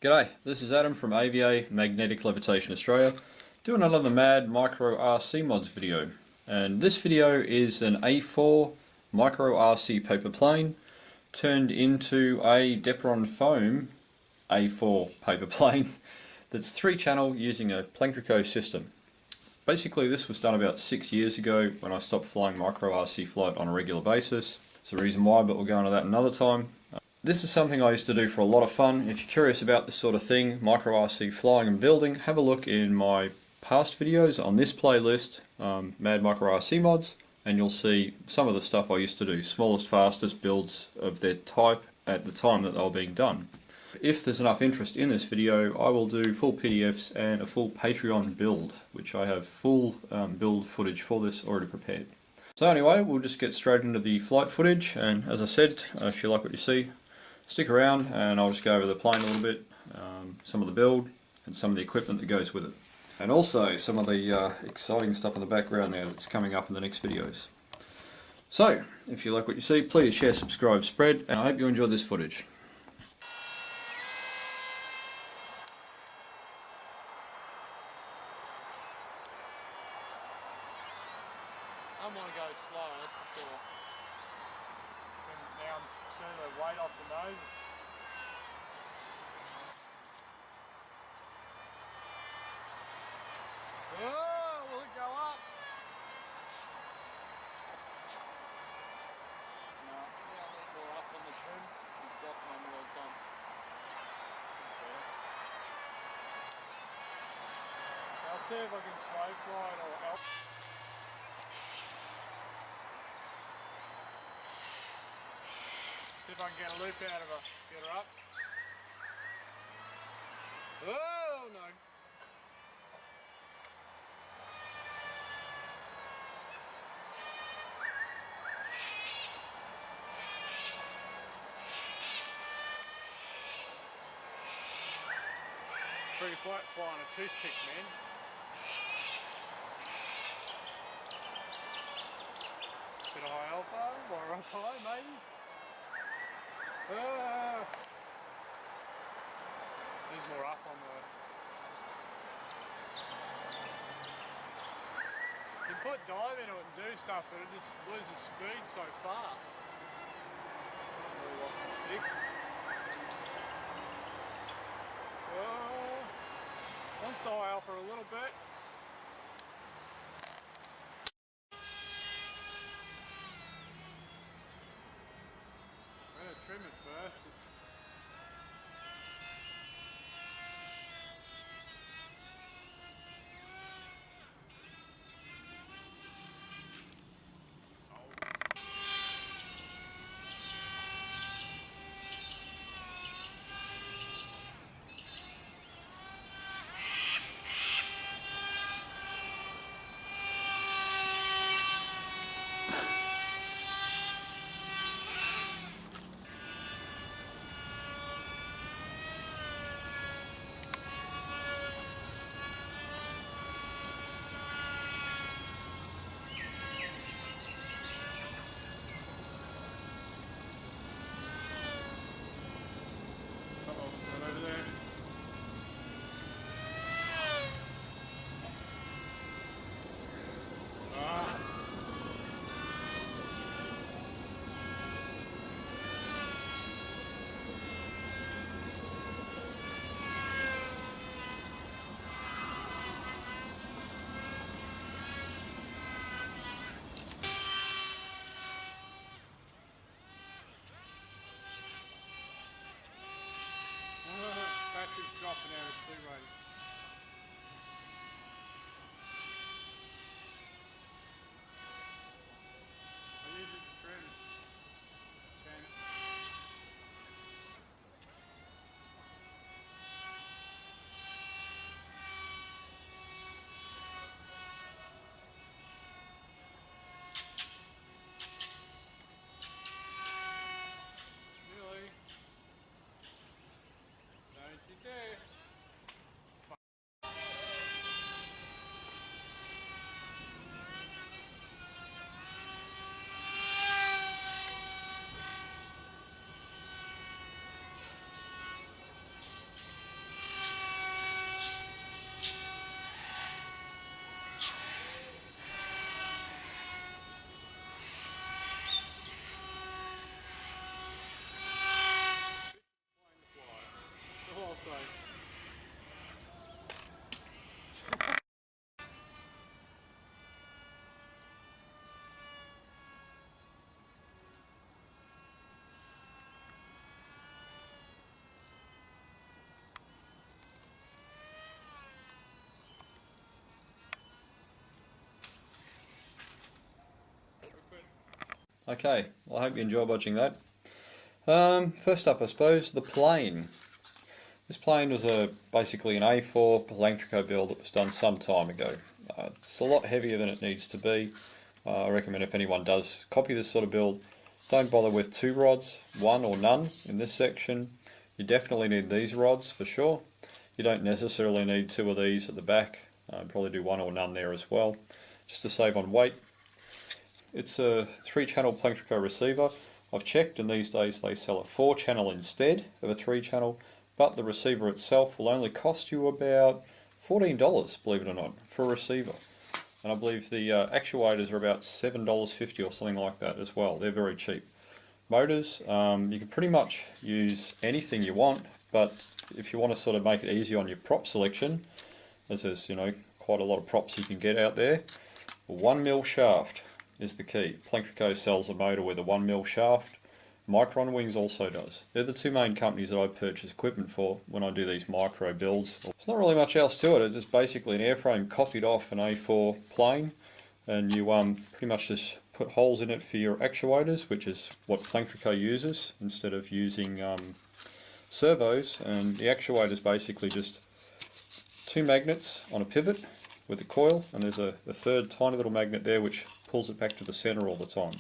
G'day, this is Adam from AVA Magnetic Levitation Australia, doing another Mad Micro RC Mods video. And this video is an A4 Micro RC paper plane turned into a Depron Foam A4 paper plane that's 3-channel using a Planctrico system. Basically this was done about 6 years ago when I stopped flying Micro RC flight on a regular basis. It's the reason why, but we'll go into that another time. This is something I used to do for a lot of fun. If you're curious about this sort of thing, Micro RC flying and building, have a look in my past videos on this playlist, Mad Micro RC Mods, and you'll see some of the stuff I used to do, smallest, fastest builds of their type at the time that they were being done. If there's enough interest in this video, I will do full PDFs and a full Patreon build, which I have full build footage for this already prepared. So anyway, we'll just get straight into the flight footage, and as I said, if you like what you see, stick around and I'll just go over the plane a little bit, some of the build and some of the equipment that goes with it. And also some of the exciting stuff in the background there that's coming up in the next videos. So, if you like what you see, please share, subscribe, spread, and I hope you enjoy this footage. I don't want to go slow, that's for sure. And now I'm turning the weight off the nose. Oh, will it go up? No, yeah, a little more up on the trim. It's got one more time. I'll see if I can slow fly it or help. See if I can get a loop out of her. Get her up. Oh no. Pretty flat flying a toothpick, man. Bit of high alpha, or up high maybe. There's more up on the... You can put dive into it and do stuff, but it just loses speed so fast. Really lost the stick. Wants to high alpha a little bit. I'm going to trim it first. Battery's dropping out of speed rating. I use it to trim. Chain it. Really? Don't you dare. Okay, well, I hope you enjoy watching that. First up, I suppose, the plane. This plane was basically an A4 Plantrico build that was done some time ago. It's a lot heavier than it needs to be. I recommend if anyone does copy this sort of build, don't bother with 2 rods, 1 or none in this section. You definitely need these rods for sure. You don't necessarily need 2 of these at the back. Probably do 1 or none there as well, just to save on weight. It's a 3-channel Plantrico receiver. I've checked, and these days they sell a 4-channel instead of a 3-channel, but the receiver itself will only cost you about $14, believe it or not, for a receiver. And I believe the actuators are about $7.50 or something like that as well. They're very cheap. Motors, you can pretty much use anything you want, but if you want to sort of make it easy on your prop selection, as there's quite a lot of props you can get out there, a 1mm shaft is the key. Plantrico sells a motor with a 1mm shaft. Micron Wings also does. They're the 2 main companies that I purchase equipment for when I do these micro builds. There's not really much else to it. It's just basically an airframe copied off an A4 plane, and you pretty much just put holes in it for your actuators, which is what Plantrico uses instead of using servos. And the actuator is basically just 2 magnets on a pivot with a coil, and there's a third tiny little magnet there which pulls it back to the center all the time.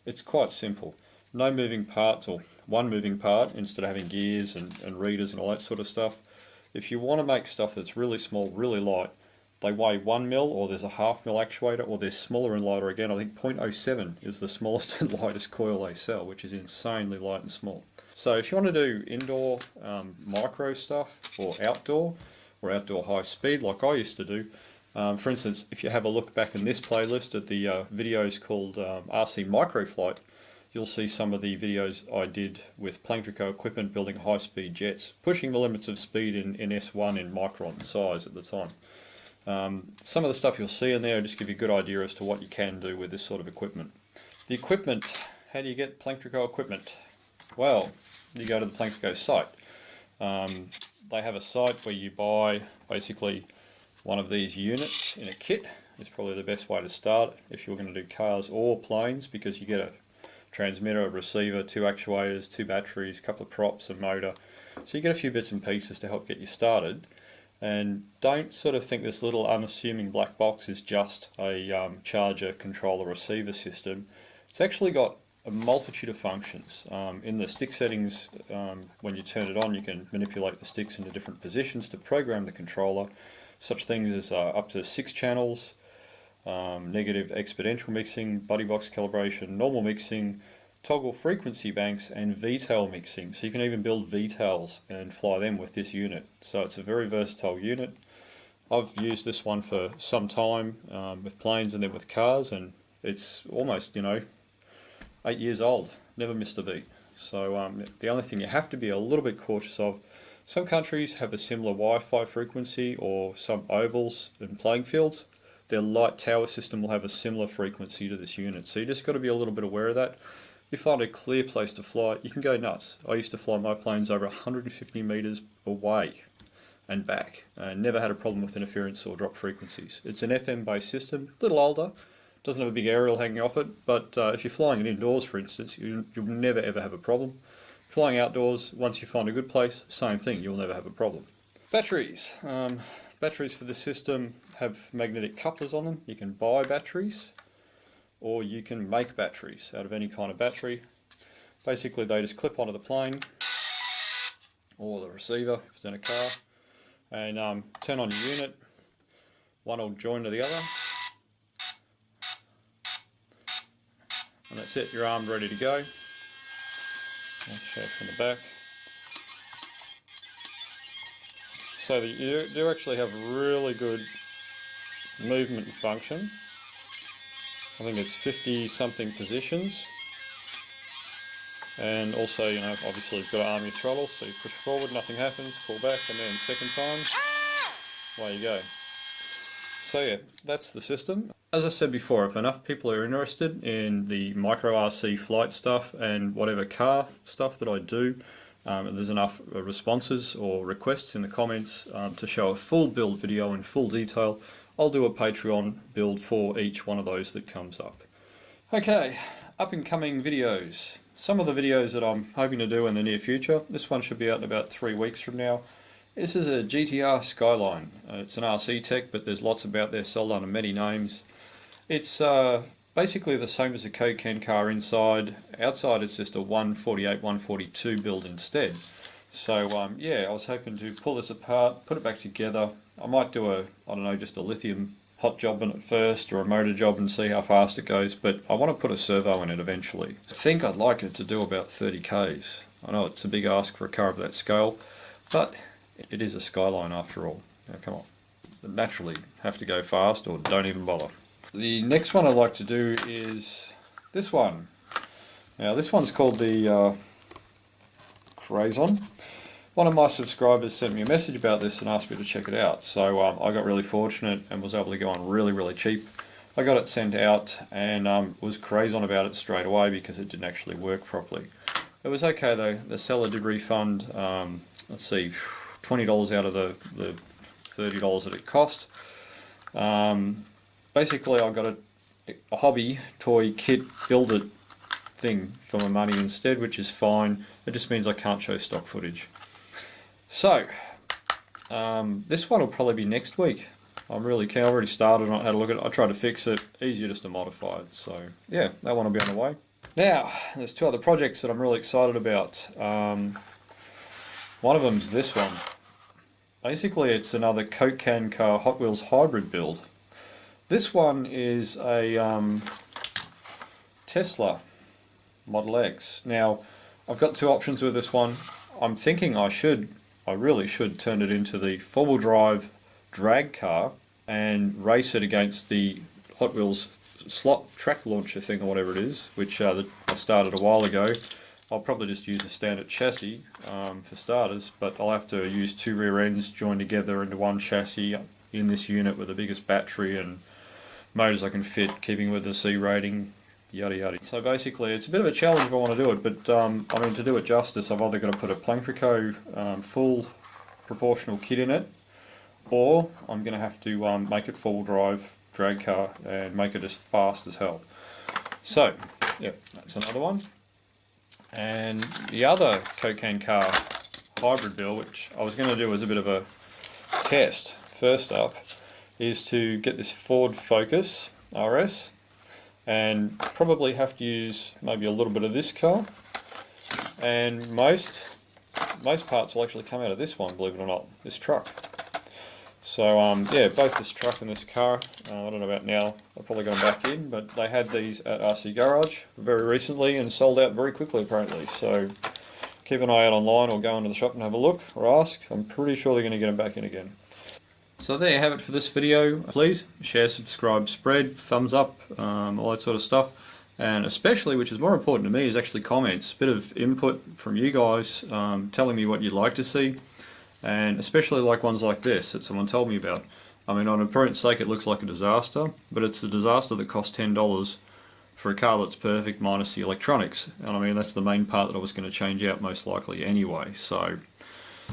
It's quite simple. No moving parts, or 1 moving part instead of having gears and readers and all that sort of stuff. If you want to make stuff that's really small, really light, they weigh 1mm, or there's a 1/2mm actuator, or they're smaller and lighter again. I think 0.07 is the smallest and lightest coil they sell, which is insanely light and small. So if you want to do indoor micro stuff, or outdoor high speed like I used to do, for instance, if you have a look back in this playlist at the videos called RC Microflight, you'll see some of the videos I did with Plantrico equipment building high-speed jets, pushing the limits of speed in S1 in micron size at the time. Some of the stuff you'll see in there will just give you a good idea as to what you can do with this sort of equipment. The equipment, how do you get Plantrico equipment? Well, you go to the Plantrico site. They have a site where you buy basically one of these units in a kit. It's probably the best way to start if you're going to do cars or planes, because you get a transmitter, a receiver, 2 actuators, 2 batteries, a couple of props, a motor. So you get a few bits and pieces to help get you started. And don't sort of think this little unassuming black box is just a charger, controller, receiver system. It's actually got a multitude of functions. In the stick settings, when you turn it on, you can manipulate the sticks into different positions to program the controller. Such things as up to 6 channels, negative exponential mixing, buddy box calibration, normal mixing, toggle frequency banks, and VTAL mixing. So you can even build VTALs and fly them with this unit. So it's a very versatile unit. I've used this one for some time with planes and then with cars, and it's almost 8 years old, never missed a beat. So the only thing you have to be a little bit cautious of, some countries have a similar Wi-Fi frequency, or some ovals and playing fields. Their light tower system will have a similar frequency to this unit. So you just got to be a little bit aware of that. If you find a clear place to fly, you can go nuts. I used to fly my planes over 150 meters away and back, and never had a problem with interference or drop frequencies. It's an FM based system, a little older, doesn't have a big aerial hanging off it, but if you're flying it indoors, for instance, you'll never ever have a problem. Flying outdoors, once you find a good place, same thing, you'll never have a problem. Batteries. Batteries for this system have magnetic couplers on them. You can buy batteries, or you can make batteries out of any kind of battery. Basically they just clip onto the plane or the receiver if it's in a car, and turn on your unit. One will join to the other, and that's it, you're armed, ready to go. I'll show it from the back. So you do actually have really good movement function. I think it's 50 something positions, and also obviously you've got to arm your throttle, so you push forward, nothing happens, pull back, and then second time, away you go. So yeah, that's the system. As I said before, if enough people are interested in the micro RC flight stuff and whatever car stuff that I do, and there's enough responses or requests in the comments to show a full build video in full detail, I'll do a Patreon build for each one of those that comes up. Okay, up and coming videos. Some of the videos that I'm hoping to do in the near future. This one should be out in about 3 weeks from now. This is a GTR Skyline. It's an RC tech, but there's lots about there sold under many names. It's basically the same as a Koken car inside. Outside it's just a 148, 142 build instead. So yeah, I was hoping to pull this apart, put it back together. I might do I don't know, just a lithium hot job in it first, or a motor job, and see how fast it goes, but I want to put a servo in it eventually. I think I'd like it to do about 30 k's. I know it's a big ask for a car of that scale, but it is a Skyline after all. Now come on, they naturally have to go fast, or don't even bother. The next one I'd like to do is this one. Now this one's called the Crazon. One of my subscribers sent me a message about this and asked me to check it out, so I got really fortunate and was able to go on really cheap. I got it sent out and was crazy on about it straight away because it didn't actually work properly. It was okay though. The seller did refund, let's see, $20 out of the $30 that it cost. Basically I got a hobby toy kit build it thing for my money instead, which is fine. It just means I can't show stock footage. So this one will probably be next week. I'm really keen. I already started on it, had a look at it. I tried to fix it. Easier just to modify it. So yeah, that one will be on the way. Now there's two other projects that I'm really excited about. One of them's this one. Basically it's another Koken car Hot Wheels hybrid build. This one is a Tesla Model X. Now I've got two options with this one. I'm thinking I really should turn it into the four-wheel drive drag car and race it against the Hot Wheels slot track launcher thing, or whatever it is, which I started a while ago. I'll probably just use a standard chassis for starters, but I'll have to use two rear ends joined together into one chassis in this unit with the biggest battery and motors I can fit, keeping with the C rating, yada yada. So basically it's a bit of a challenge if I want to do it, but I mean, to do it justice, I've either got to put a Plantrico full proportional kit in it, or I'm going to have to make it four-wheel drive drag car and make it as fast as hell. So yeah, that's another one. And the other Koken car hybrid build, which I was going to do as a bit of a test first up, is to get this Ford Focus RS and probably have to use maybe a little bit of this car, and most parts will actually come out of this one, believe it or not, this truck. So yeah, both this truck and this car, I don't know about now, I've probably got them back in, but they had these at RC Garage very recently and sold out very quickly apparently, so keep an eye out online or go into the shop and have a look or ask. I'm pretty sure they're going to get them back in again. So there you have it for this video. Please share, subscribe, spread, thumbs up, all that sort of stuff. And especially, which is more important to me, is actually comments. A bit of input from you guys, telling me what you'd like to see. And especially like ones like this that someone told me about. I mean, on appearance sake it looks like a disaster, but it's a disaster that costs $10 for a car that's perfect minus the electronics. And I mean, that's the main part that I was going to change out most likely anyway. So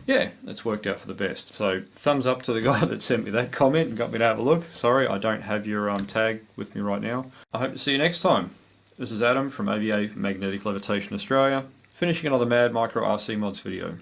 yeah, it's worked out for the best. So thumbs up to the guy that sent me that comment and got me to have a look. Sorry, I don't have your tag with me right now. I hope to see you next time. This is Adam from AVA Magnetic Levitation Australia, finishing another Mad Micro RC Mods video.